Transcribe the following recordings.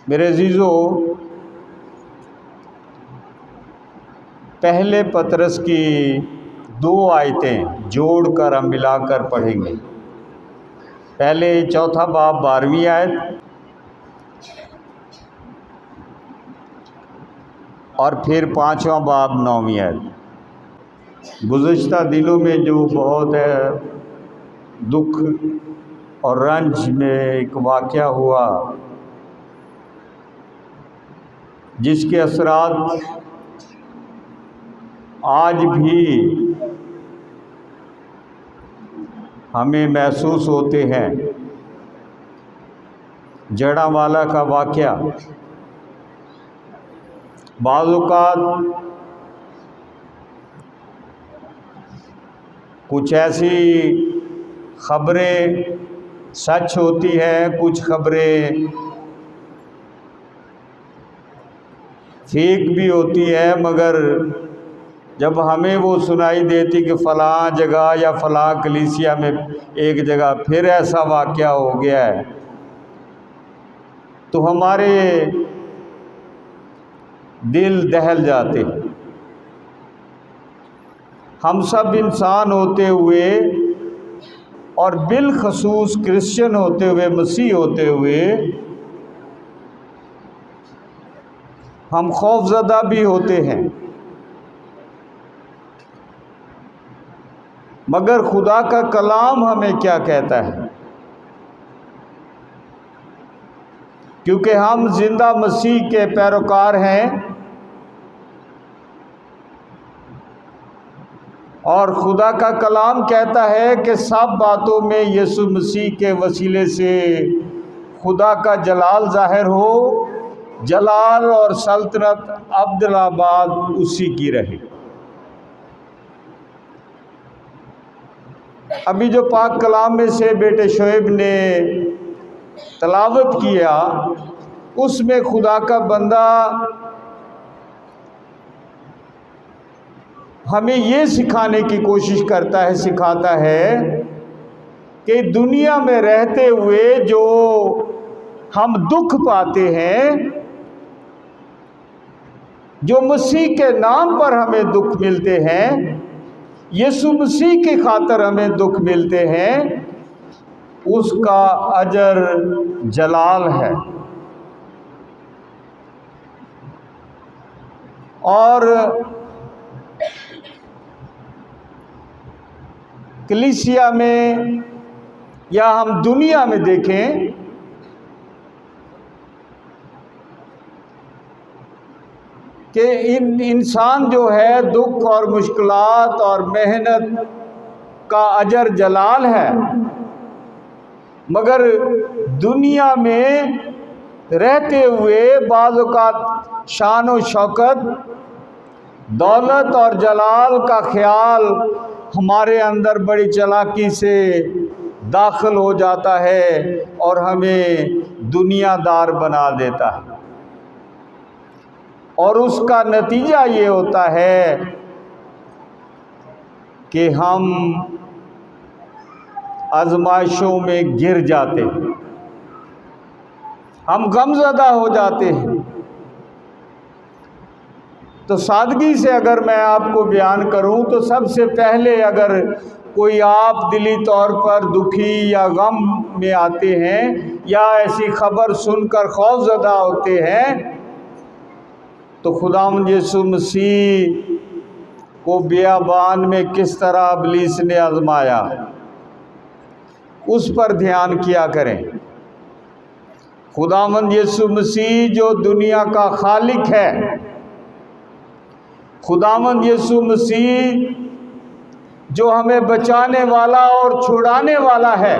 میرے عزیزو، پہلے پطرس کی 2 آیتیں جوڑ کر ہم ملا کر پڑھیں گے۔ پہلے 4 باب 12ویں آیت اور پھر 5واں باب 9ویں آیت۔ گزشتہ دنوں میں جو بہت دکھ اور رنج میں ایک واقعہ ہوا، جس کے اثرات آج بھی ہمیں محسوس ہوتے ہیں۔ جڑاوالا کا واقعہ، بعض اوقات کچھ ایسی خبریں سچ ہوتی ہیں، کچھ خبریں فیک بھی ہوتی ہے، مگر جب ہمیں وہ سنائی دیتی کہ فلاں جگہ یا فلاں کلیسیا میں ایک جگہ پھر ایسا واقعہ ہو گیا ہے، تو ہمارے دل دہل جاتے ہیں۔ ہم سب انسان ہوتے ہوئے اور بالخصوص کرسچن ہوتے ہوئے، مسیح ہوتے ہوئے، ہم خوف زدہ بھی ہوتے ہیں، مگر خدا کا کلام ہمیں کیا کہتا ہے؟ کیونکہ ہم زندہ مسیح کے پیروکار ہیں، اور خدا کا کلام کہتا ہے کہ سب باتوں میں یسوع مسیح کے وسیلے سے خدا کا جلال ظاہر ہو، جلال اور سلطنت ابدالآباد اسی کی رہے۔ ابھی جو پاک کلام میں سے بیٹے شعیب نے تلاوت کیا، اس میں خدا کا بندہ ہمیں یہ سکھانے کی کوشش کرتا ہے، سکھاتا ہے کہ دنیا میں رہتے ہوئے جو ہم دکھ پاتے ہیں، جو مسیح کے نام پر ہمیں دکھ ملتے ہیں، یسوع مسیح کی خاطر ہمیں دکھ ملتے ہیں، اس کا اجر جلال ہے۔ اور کلیسیا میں یا ہم دنیا میں دیکھیں کہ انسان جو ہے دکھ اور مشکلات اور محنت کا اجر جلال ہے، مگر دنیا میں رہتے ہوئے بعض اوقات شان و شوکت، دولت اور جلال کا خیال ہمارے اندر بڑی چالاکی سے داخل ہو جاتا ہے اور ہمیں دنیا دار بنا دیتا ہے، اور اس کا نتیجہ یہ ہوتا ہے کہ ہم آزمائشوں میں گر جاتے ہیں، ہم غمزدہ ہو جاتے ہیں۔ تو سادگی سے اگر میں آپ کو بیان کروں تو سب سے پہلے اگر کوئی آپ دلی طور پر دکھی یا غم میں آتے ہیں یا ایسی خبر سن کر خوف زدہ ہوتے ہیں، تو خداوند یسوع مسیح کو بیابان میں کس طرح ابلیس نے آزمایا، اس پر دھیان کیا کریں۔ خداوند یسوع مسیح جو دنیا کا خالق ہے، خداوند یسوع مسیح جو ہمیں بچانے والا اور چھڑانے والا ہے،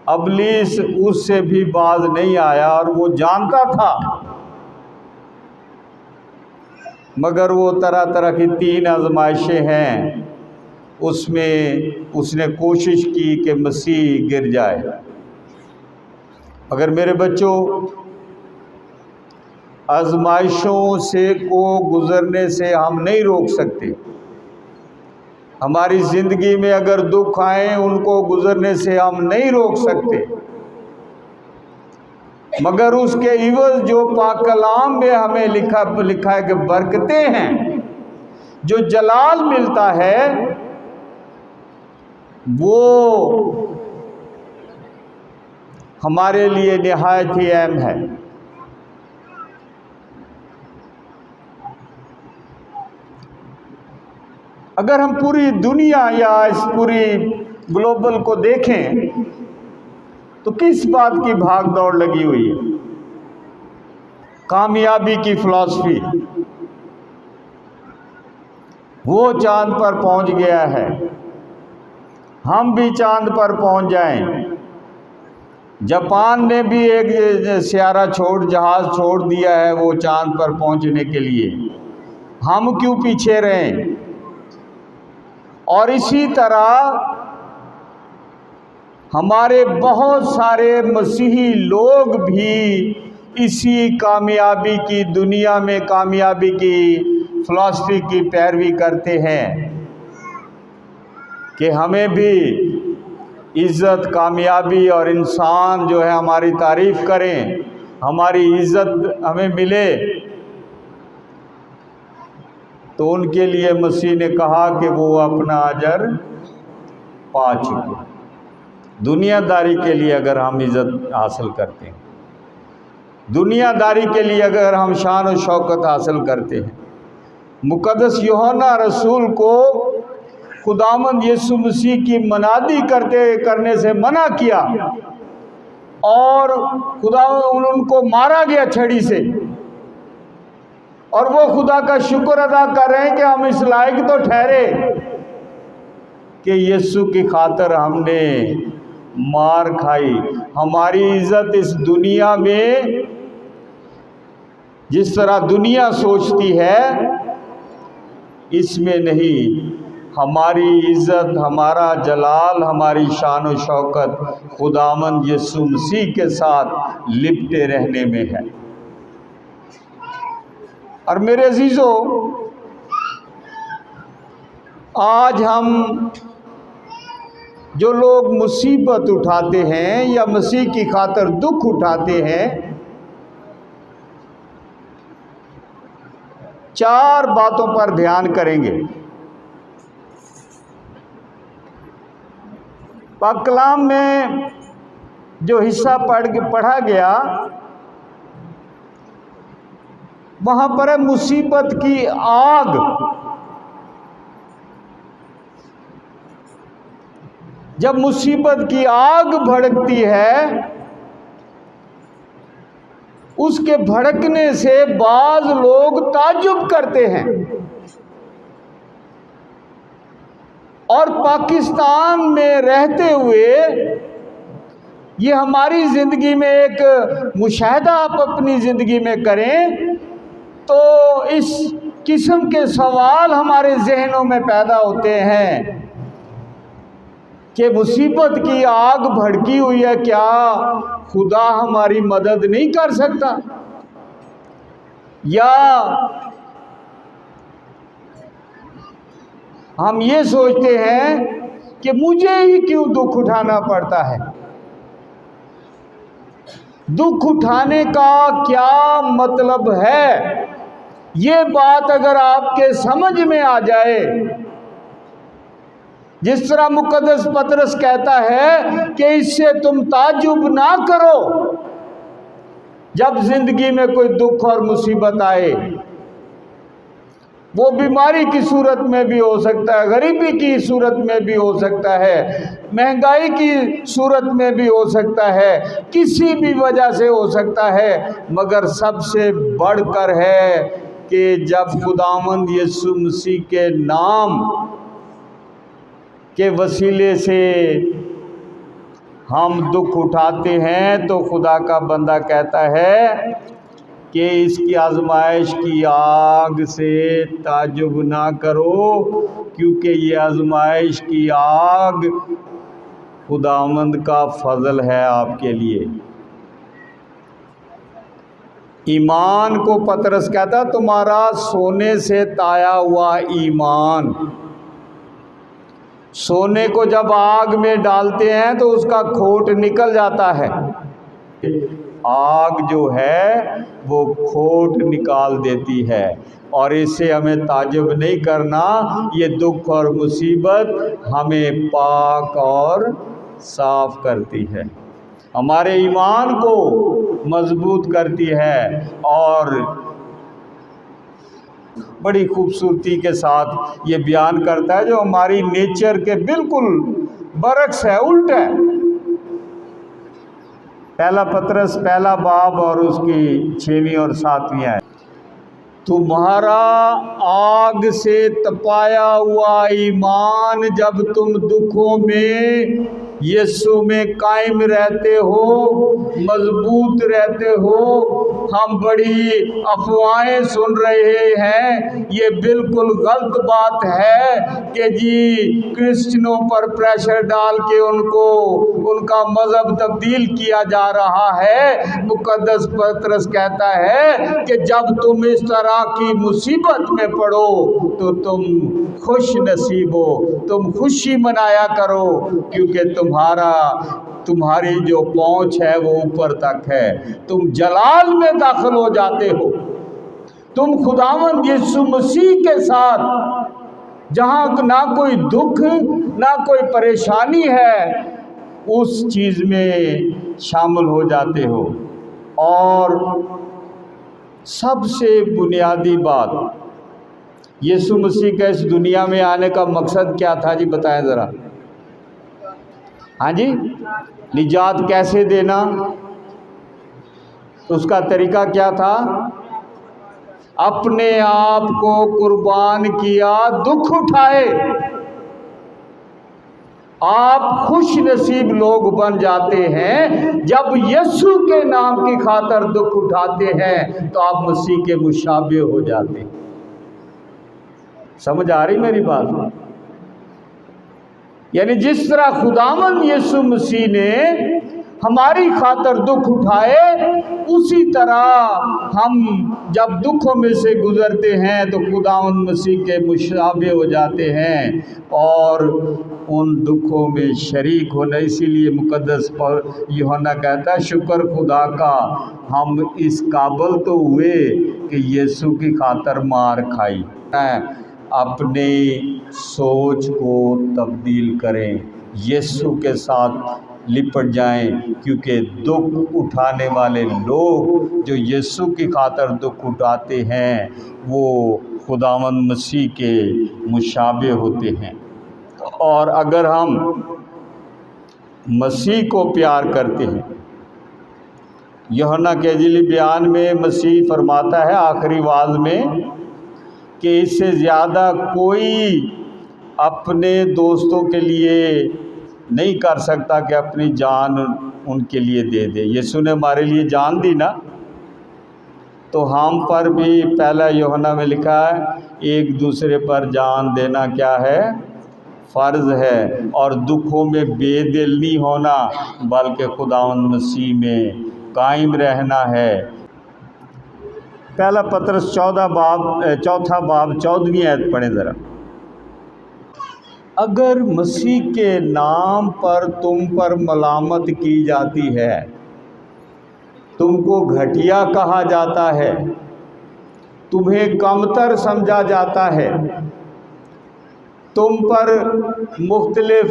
ابلیس اس سے بھی باز نہیں آیا، اور وہ جانتا تھا، مگر وہ طرح طرح کی 3 آزمائشیں ہیں، اس میں اس نے کوشش کی کہ مسیح گر جائے۔ اگر میرے بچوں، آزمائشوں سے کو گزرنے سے ہم نہیں روک سکتے۔ ہماری زندگی میں اگر دکھ آئیں، ان کو گزرنے سے ہم نہیں روک سکتے، مگر اس کے عوض جو پاک کلام میں ہمیں لکھا ہے کہ برکتیں ہیں، جو جلال ملتا ہے، وہ ہمارے لیے نہایت ہی اہم ہے۔ اگر ہم پوری دنیا یا اس پوری گلوبل کو دیکھیں تو کس بات کی بھاگ دوڑ لگی ہوئی ہے؟ کامیابی کی فلسفی۔ وہ چاند پر پہنچ گیا ہے، ہم بھی چاند پر پہنچ جائیں۔ جاپان نے بھی ایک سیارہ جہاز چھوڑ دیا ہے وہ چاند پر پہنچنے کے لیے، ہم کیوں پیچھے رہیں؟ اور اسی طرح ہمارے بہت سارے مسیحی لوگ بھی اسی کامیابی کی دنیا میں کامیابی کی فلسفی کی پیروی کرتے ہیں کہ ہمیں بھی عزت، کامیابی اور انسان جو ہے ہماری تعریف کریں، ہماری عزت ہمیں ملے۔ تو ان کے لیے مسیح نے کہا کہ وہ اپنا اجر پا چکے۔ دنیا داری کے لیے اگر ہم عزت حاصل کرتے ہیں، دنیا داری کے لیے اگر ہم شان و شوکت حاصل کرتے ہیں، مقدس یوحنا رسول کو خداوند یسوع مسیح کی منادی کرنے سے منع کیا اور خداوند ان کو مارا گیا چھڑی سے، اور وہ خدا کا شکر ادا کر رہے ہیں کہ ہم اس لائق تو ٹھہرے کہ یسوع کی خاطر ہم نے مار کھائی۔ ہماری عزت اس دنیا میں جس طرح دنیا سوچتی ہے اس میں نہیں، ہماری عزت، ہمارا جلال، ہماری شان و شوکت خداوند یسوع مسیح کے ساتھ لپٹے رہنے میں ہے۔ اور میرے عزیزو، آج ہم جو لوگ مصیبت اٹھاتے ہیں یا مسیح کی خاطر دکھ اٹھاتے ہیں، 4 باتوں پر دھیان کریں گے۔ پاک کلام میں جو حصہ پڑھا گیا وہاں پر ہے مصیبت کی آگ۔ جب مصیبت کی آگ بھڑکتی ہے، اس کے بھڑکنے سے بعض لوگ تعجب کرتے ہیں، اور پاکستان میں رہتے ہوئے یہ ہماری زندگی میں ایک مشاہدہ آپ اپنی زندگی میں کریں تو اس قسم کے سوال ہمارے ذہنوں میں پیدا ہوتے ہیں کہ مصیبت کی آگ بھڑکی ہوئی ہے، کیا خدا ہماری مدد نہیں کر سکتا؟ یا ہم یہ سوچتے ہیں کہ مجھے ہی کیوں دکھ اٹھانا پڑتا ہے؟ دکھ اٹھانے کا کیا مطلب ہے؟ یہ بات اگر آپ کے سمجھ میں آ جائے، جس طرح مقدس پطرس کہتا ہے کہ اس سے تم تعجب نہ کرو جب زندگی میں کوئی دکھ اور مصیبت آئے، وہ بیماری کی صورت میں بھی ہو سکتا ہے، غریبی کی صورت میں بھی ہو سکتا ہے، مہنگائی کی صورت میں بھی ہو سکتا ہے، کسی بھی وجہ سے ہو سکتا ہے، مگر سب سے بڑھ کر ہے کہ جب خداوند یسوع مسیح کے نام کے وسیلے سے ہم دکھ اٹھاتے ہیں تو خدا کا بندہ کہتا ہے کہ اس کی آزمائش کی آگ سے تعجب نہ کرو، کیونکہ یہ آزمائش کی آگ خداوند کا فضل ہے آپ کے لیے۔ ایمان کو پطرس کہتا تمہارا سونے سے تایا ہوا ایمان۔ سونے کو جب آگ میں ڈالتے ہیں تو اس کا کھوٹ نکل جاتا ہے، آگ جو ہے وہ کھوٹ نکال دیتی ہے، اور اس سے ہمیں تعجب نہیں کرنا، یہ دکھ اور مصیبت ہمیں پاک اور صاف کرتی ہے، ہمارے ایمان کو مضبوط کرتی ہے، اور بڑی خوبصورتی کے ساتھ یہ بیان کرتا ہے جو ہماری نیچر کے بالکل برعکس ہے، الٹ ہے۔ پہلا پطرس پہلا باب اور اس کی 6ویں اور 7ویں ہے، تمہارا آگ سے تپایا ہوا ایمان جب تم دکھوں میں یسوع میں قائم رہتے ہو، مضبوط رہتے ہو۔ ہم بڑی افواہیں سن رہے ہیں، یہ بالکل غلط بات ہے کہ جی کرسچنوں پر پریشر ڈال کے ان کا مذہب تبدیل کیا جا رہا ہے۔ مقدس پطرس کہتا ہے کہ جب تم اس طرح کی مصیبت میں پڑو تو تم خوش نصیب ہو، تم خوشی منایا کرو، کیونکہ تمہاری جو پہنچ ہے وہ اوپر تک ہے، تم جلال میں داخل ہو جاتے ہو، تم خداوند یسوع مسیح کے ساتھ جہاں نہ کوئی دکھ نہ کوئی پریشانی ہے اس چیز میں شامل ہو جاتے ہو۔ اور سب سے بنیادی بات، یسوع مسیح کا اس دنیا میں آنے کا مقصد کیا تھا جی؟ بتائیں ذرا۔ ہاں جی، نجات کیسے دینا؟ اس کا طریقہ کیا تھا؟ اپنے آپ کو قربان کیا، دکھ اٹھائے۔ آپ خوش نصیب لوگ بن جاتے ہیں جب یسوع کے نام کی خاطر دکھ اٹھاتے ہیں، تو آپ مسیح کے مشابہ ہو جاتے ہیں۔ سمجھ آ رہی میری بات؟ یعنی جس طرح خداوند یسوع مسیح نے ہماری خاطر دکھ اٹھائے، اسی طرح ہم جب دکھوں میں سے گزرتے ہیں تو خداوند مسیح کے مشابہ ہو جاتے ہیں اور ان دکھوں میں شریک ہونا۔ اسی لیے مقدس یوحنا کہتا ہے شکر خدا کا ہم اس قابل تو ہوئے کہ یسوع کی خاطر مار کھائی۔ اپنی سوچ کو تبدیل کریں، یسوع کے ساتھ لپٹ جائیں، کیونکہ دکھ اٹھانے والے لوگ جو یسوع کی خاطر دکھ اٹھاتے ہیں وہ خداوند مسیح کے مشابہ ہوتے ہیں۔ اور اگر ہم مسیح کو پیار کرتے ہیں، یوحنا کے انجیلی بیان میں مسیح فرماتا ہے آخری وعظ میں کہ اس سے زیادہ کوئی اپنے دوستوں کے لیے نہیں کر سکتا کہ اپنی جان ان کے لیے دے دے۔ یسوع نے ہمارے لیے جان دی نا، تو ہم پر بھی پہلا یوحنا میں لکھا ہے ایک دوسرے پر جان دینا کیا ہے؟ فرض ہے، اور دکھوں میں بے دل نہیں ہونا بلکہ خداوند مسیح میں قائم رہنا ہے۔ پہلا پطرس چوتھا باب 14ویں آیت پڑھیں ذرا۔ اگر مسیح کے نام پر تم پر ملامت کی جاتی ہے، تم کو گھٹیا کہا جاتا ہے، تمہیں کمتر سمجھا جاتا ہے، تم پر مختلف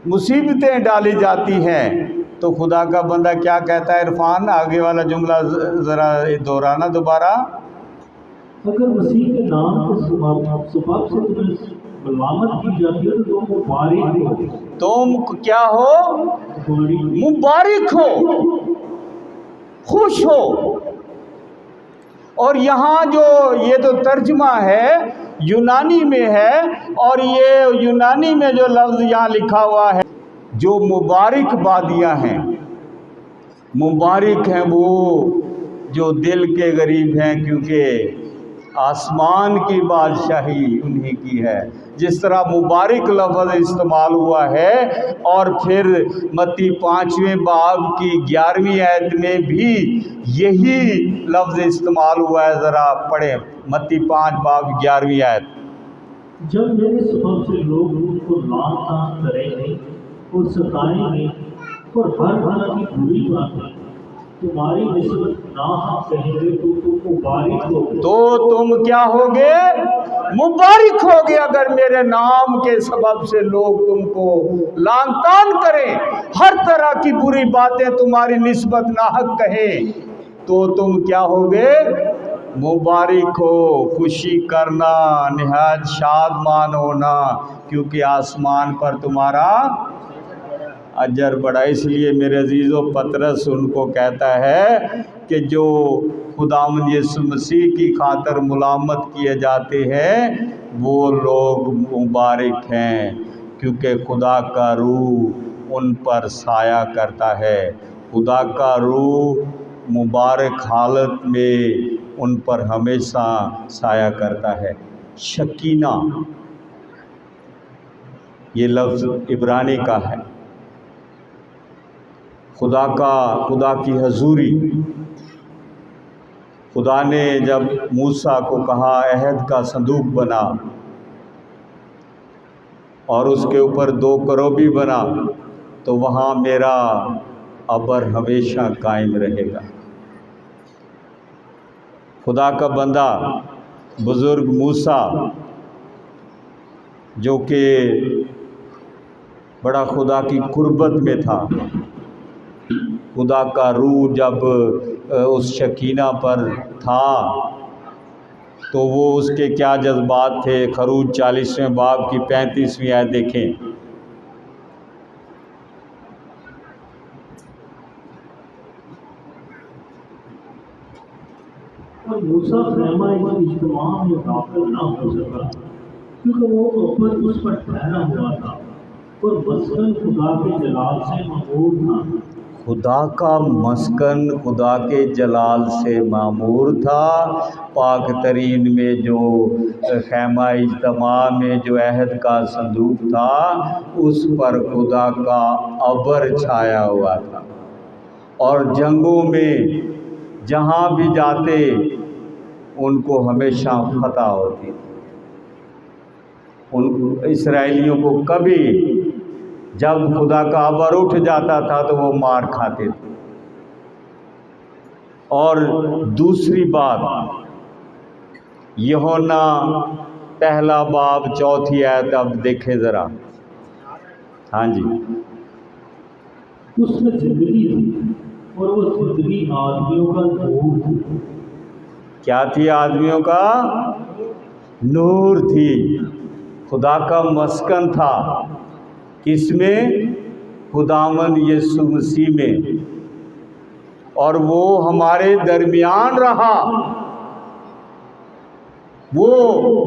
مصیبتیں ڈالی جاتی ہیں، تو خدا کا بندہ کیا کہتا ہے؟ عرفان آگے والا جملہ ذرا دہرانا دوبارہ۔ اگر مسیح کے نام کے سبب سے تمہیں ملامت کی جاتی ہے تو تم مبارک ہو۔ تم کیا ہو؟ مبارک ہو، خوش ہو۔ اور یہاں جو یہ تو ترجمہ ہے یونانی میں ہے، اور یہ یونانی میں جو لفظ یہاں لکھا ہوا ہے، جو مبارک بادیاں ہیں، مبارک ہیں وہ جو دل کے غریب ہیں، کیونکہ آسمان کی بادشاہی انہی کی ہے۔ جس طرح مبارک لفظ استعمال ہوا ہے، اور پھر متی 5ویں باب کی 11ویں آیت میں بھی یہی لفظ استعمال ہوا ہے۔ ذرا پڑھیں متی 5 باب 11ویں آیت۔ جب میرے سبب سے لوگ ان کو لعن طعن کریں گے اور ستائیں گے اور ہر طرح کی بری باتیں تمہاری نسبت ناحق کہیں گے تو تم مبارک ہو، تو تم کیا ہوگے؟ مبارک ہوگے اگر میرے نام کے سبب سے لوگ تم کو لعن طعن کریں، ہر طرح کی بری باتیں تمہاری نسبت ناحق کہیں، تو تم کیا ہوگے؟ مبارک ہو، خوشی کرنا، نہایت شادمان ہونا، کیونکہ آسمان پر تمہارا اجر بڑا۔ اس لیے میرے عزیزو پطرس ان کو کہتا ہے کہ جو خداوند یسوع مسیح کی خاطر ملامت کیے جاتے ہیں وہ لوگ مبارک ہیں، کیونکہ خدا کا روح ان پر سایہ کرتا ہے۔ خدا کا روح مبارک حالت میں ان پر ہمیشہ سایہ کرتا ہے۔ شکینہ یہ لفظ عبرانی کا ہے، خدا کی حضوری۔ خدا نے جب موسیٰ کو کہا عہد کا صندوق بنا اور اس کے اوپر 2 کروبی بنا، تو وہاں میرا ابر ہمیشہ قائم رہے گا۔ خدا کا بندہ بزرگ موسیٰ جو کہ بڑا خدا کی قربت میں تھا، خدا کا روح جب اس شکینہ پر تھا تو وہ اس کے کیا جذبات تھے۔ خروج 40ویں باب کی 35ویں آیت دیکھیں۔ اور موسیٰ خیمہ اجتماع میں داخل نہ ہو سکا کیونکہ وہ اوپر اس پر ٹھہرا ہوا تھا اور مسکن خدا کے جلال سے معمور تھا۔ خدا کا مسکن خدا کے جلال سے معمور تھا۔ پاک ترین میں جو خیمہ اجتماع میں جو عہد کا صندوق تھا اس پر خدا کا ابر چھایا ہوا تھا، اور جنگوں میں جہاں بھی جاتے ان کو ہمیشہ فتح ہوتی تھی۔ ان اسرائیلیوں کو کبھی جب خدا کا ابر اٹھ جاتا تھا تو وہ مار کھاتے تھے۔ اور دوسری بات، یوحنا 1 باب 4 آیت اب دیکھیں ذرا۔ ہاں جی، اس میں زندگی تھی اور وہ زندگی آدمیوں کا نور تھی۔ کیا تھی؟ آدمیوں کا نور تھی۔ خدا کا مسکن تھا، کس میں؟ خداوند یسوع مسیح میں، اور وہ ہمارے درمیان رہا۔ وہ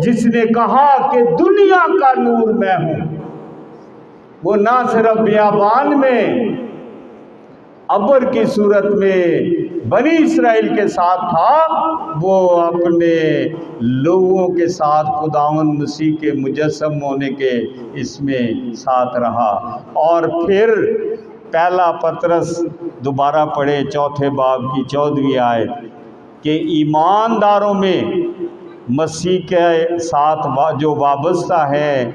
جس نے کہا کہ دنیا کا نور میں ہوں، وہ نہ صرف بیابان میں ابر کی صورت میں بنی اسرائیل کے ساتھ تھا، وہ اپنے لوگوں کے ساتھ خداوند مسیح کے مجسم ہونے کے اس میں ساتھ رہا۔ اور پھر 1 پطرس دوبارہ پڑھے 4 باب کی 14ویں آیت کہ ایمانداروں میں مسیح کے ساتھ جو وابستہ ہے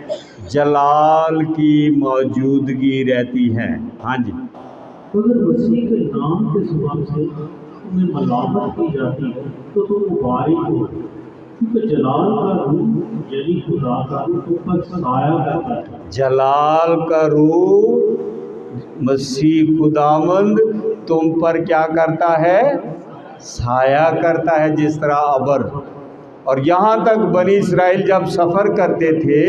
جلال کی موجودگی رہتی ہے۔ ہاں جی، اگر مسیح کے نام کے سبب سے تمہیں ملامت کی جاتی ہے تو تم مبارک ہو، کیونکہ جلال کا روح یعنی خدا کا روح تم پر سایہ کرتا ہے۔ جلال کا روح مسیح خداوند تم پر کیا کرتا ہے؟ سایہ کرتا ہے، جس طرح ابر۔ اور یہاں تک بنی اسرائیل جب سفر کرتے تھے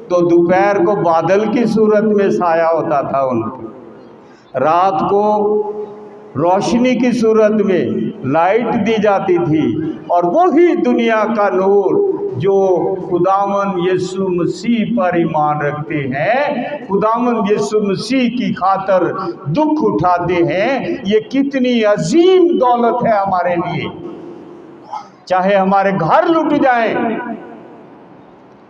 تو دوپہر کو بادل کی صورت میں سایہ ہوتا تھا ان کو، رات کو روشنی کی صورت میں لائٹ دی جاتی تھی، اور وہی دنیا کا نور جو خداوند یسوع مسیح پر ایمان رکھتے ہیں، خداوند یسوع مسیح کی خاطر دکھ اٹھاتے ہیں، یہ کتنی عظیم دولت ہے ہمارے لیے۔ چاہے ہمارے گھر لٹ جائیں،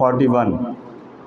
41।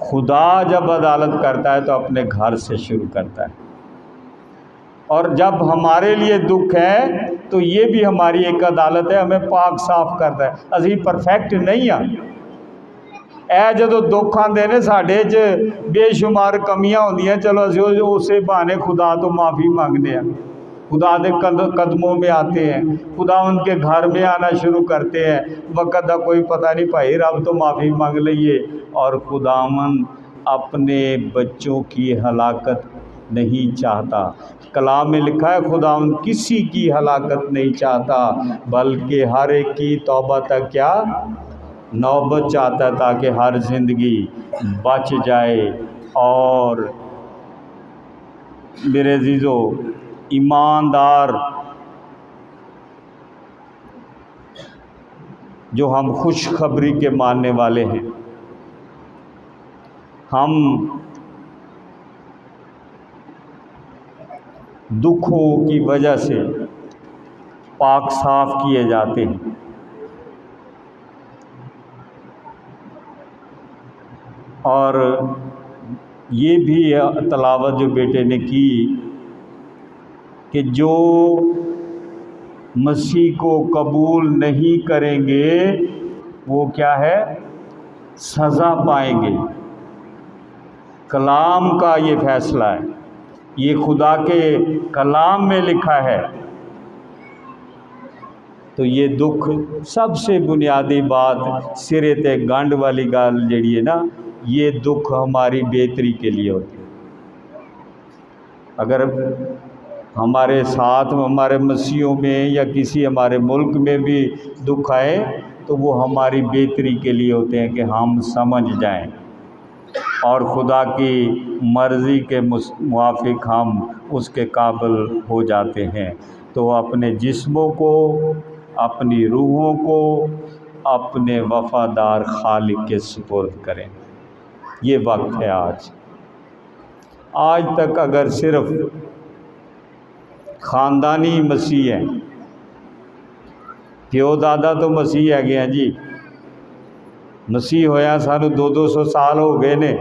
خدا جب عدالت کرتا ہے تو اپنے گھر سے شروع کرتا ہے، اور جب ہمارے لیے دکھ ہے تو یہ بھی ہماری ایک عدالت ہے، ہمیں پاک صاف کرتا ہے۔ اسی پرفیکٹ نہیں ہاں، اے جدو دکھ آتے نے ساڈے چ بے شمار کمیاں ہوندیاں، چلو اسی اسے بہانے خدا تو معافی مانگنے ہیں، خدا کے قدموں میں آتے ہیں، خدا ان کے گھر میں آنا شروع کرتے ہیں، وقت کا کوئی پتہ نہیں بھائی، رب تو معافی مانگ لئیے۔ اور خداوند اپنے بچوں کی ہلاکت نہیں چاہتا۔ کلام میں لکھا ہے خداوند کسی کی ہلاکت نہیں چاہتا، بلکہ ہر ایک کی توبہ تک کیا نوبت چاہتا ہے، تاکہ ہر زندگی بچ جائے۔ اور میرے عزیزو، ایماندار جو ہم خوشخبری کے ماننے والے ہیں، ہم دکھوں کی وجہ سے پاک صاف کیے جاتے ہیں، اور یہ بھی تلاوت جو بیٹے نے کی کہ جو مسیح کو قبول نہیں کریں گے وہ کیا ہے؟ سزا پائیں گے۔ کلام کا یہ فیصلہ ہے، یہ خدا کے کلام میں لکھا ہے۔ تو یہ دکھ سب سے بنیادی بات سرے تے گنڈ والی گل جیڑی ہے نا، یہ دکھ ہماری بہتری کے لیے ہوتی ہے۔ اگر ہمارے ساتھ ہمارے مسیحوں میں یا کسی ہمارے ملک میں بھی دکھ آئے تو وہ ہماری بہتری کے لیے ہوتے ہیں، کہ ہم سمجھ جائیں اور خدا کی مرضی کے موافق ہم اس کے قابل ہو جاتے ہیں۔ تو اپنے جسموں کو، اپنی روحوں کو اپنے وفادار خالق کے سپرد کریں۔ یہ وقت ہے آج تک اگر صرف خاندانی مسیح ہیں، پیو دادا تو مسیح ہے گیا جی، مسیح ہویا سانو 200 سال ہو گئے نے۔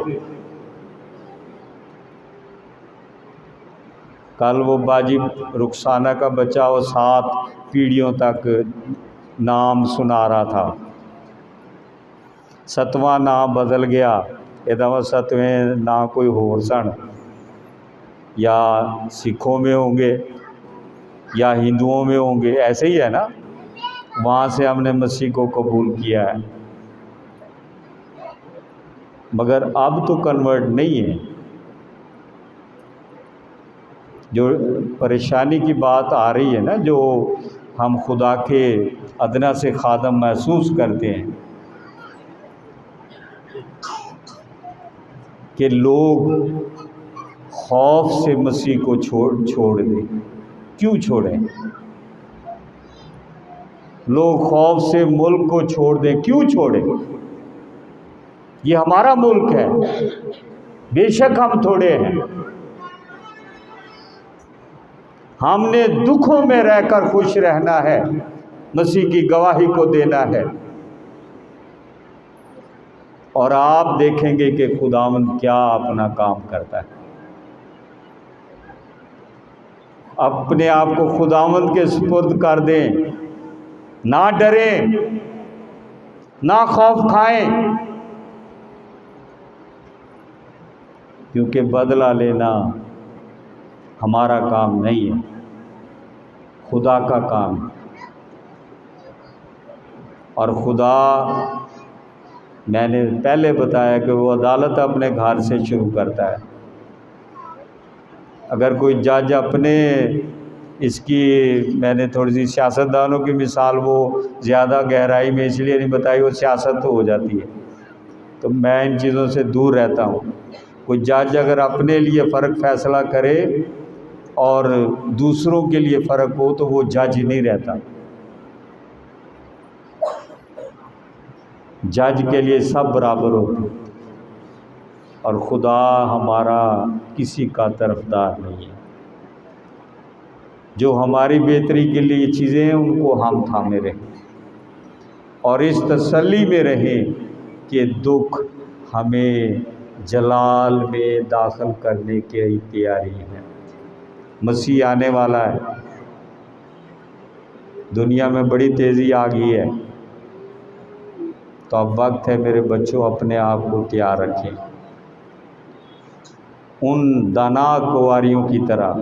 کل وہ باجی رخسانہ کا بچہ وہ 7 پیڑھیوں تک نام سنا رہا تھا، 7واں نام بدل گیا، یہ 7ویں نام کوئی ہور سن، یا سکھوں میں ہوں گے یا ہندوؤں میں ہوں گے، ایسے ہی ہے نا۔ وہاں سے ہم نے مسیح کو قبول کیا ہے، مگر اب تو کنورٹ نہیں ہے۔ جو پریشانی کی بات آ رہی ہے نا، جو ہم خدا کے ادنا سے خادم محسوس کرتے ہیں کہ لوگ خوف سے مسیح کو چھوڑ دیں۔ کیوں چھوڑیں؟ لوگ خوف سے ملک کو چھوڑ دیں، کیوں چھوڑیں؟ یہ ہمارا ملک ہے، بے شک ہم تھوڑے ہیں، ہم نے دکھوں میں رہ کر خوش رہنا ہے، مسیح کی گواہی کو دینا ہے۔ اور آپ دیکھیں گے کہ خداوند کیا اپنا کام کرتا ہے۔ اپنے آپ کو خداوند کے سپرد کر دیں، نہ ڈریں، نہ خوف کھائیں، کیونکہ بدلہ لینا ہمارا کام نہیں ہے، خدا کا کام ہے۔ اور خدا، میں نے پہلے بتایا کہ وہ عدالت اپنے گھر سے شروع کرتا ہے۔ اگر کوئی جج اپنے اس کی، میں نے تھوڑی سی سیاستدانوں کی مثال وہ زیادہ گہرائی میں اس لیے نہیں بتائی، وہ سیاست تو ہو جاتی ہے، تو میں ان چیزوں سے دور رہتا ہوں۔ کوئی جج اگر اپنے لیے فرق فیصلہ کرے اور دوسروں کے لیے فرق ہو تو وہ جج نہیں رہتا۔ جج کے لیے سب برابر ہوتے ہیں، اور خدا ہمارا کسی کا طرفدار نہیں ہے۔ جو ہماری بہتری کے لیے چیزیں ہیں ان کو ہم تھامے رہیں، اور اس تسلی میں رہیں کہ دکھ ہمیں جلال میں داخل کرنے کی تیاری ہے۔ مسیح آنے والا ہے، دنیا میں بڑی تیزی آ گئی ہے، تو اب وقت ہے میرے بچوں اپنے آپ کو تیار رکھیں، ان دانا کنواریوں کی طرح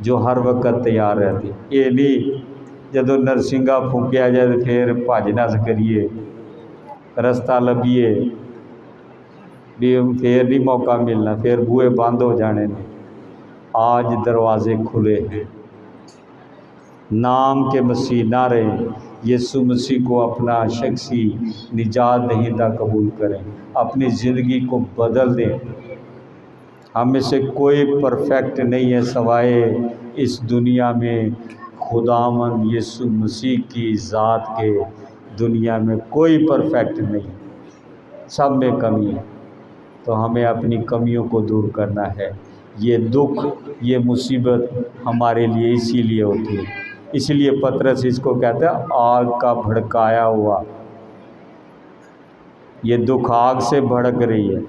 جو ہر وقت تیار رہتی۔ یہ نہیں جدو نرسنگا پھونکیا جائے تو پھر بھج نس کریے، رستہ لبھیے بھی، پھر نہیں موقع ملنا، پھر بوئے بند ہو جانے نے۔ آج دروازے کھلے ہیں، نام کے مسیح نہ رہیں، یسوع مسیح کو اپنا شخصی نجات دہندہ قبول کریں، اپنی زندگی کو بدل دیں۔ ہم میں سے کوئی پرفیکٹ نہیں ہے سوائے اس دنیا میں خداوند یسوع مسیح کی ذات کے، دنیا میں کوئی پرفیکٹ نہیں، سب میں کمی ہے۔ تو ہمیں اپنی کمیوں کو دور کرنا ہے۔ یہ دکھ، یہ مصیبت ہمارے لیے اسی لیے ہوتی ہے، اس لیے پطرس اس کو کہتا ہے آگ کا بھڑکایا ہوا۔ یہ دکھ آگ سے بھڑک رہی ہے،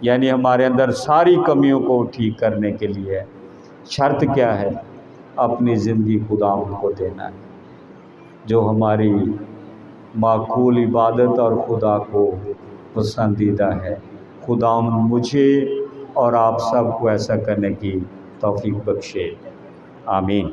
یعنی ہمارے اندر ساری کمیوں کو ٹھیک کرنے کے لیے ہے۔ شرط کیا ہے؟ اپنی زندگی خداوند کو دینا ہے، جو ہماری معقول عبادت اور خدا کو پسندیدہ ہے۔ خداوند مجھے اور آپ سب کو ایسا کرنے کی توفیق بخشے، آمین۔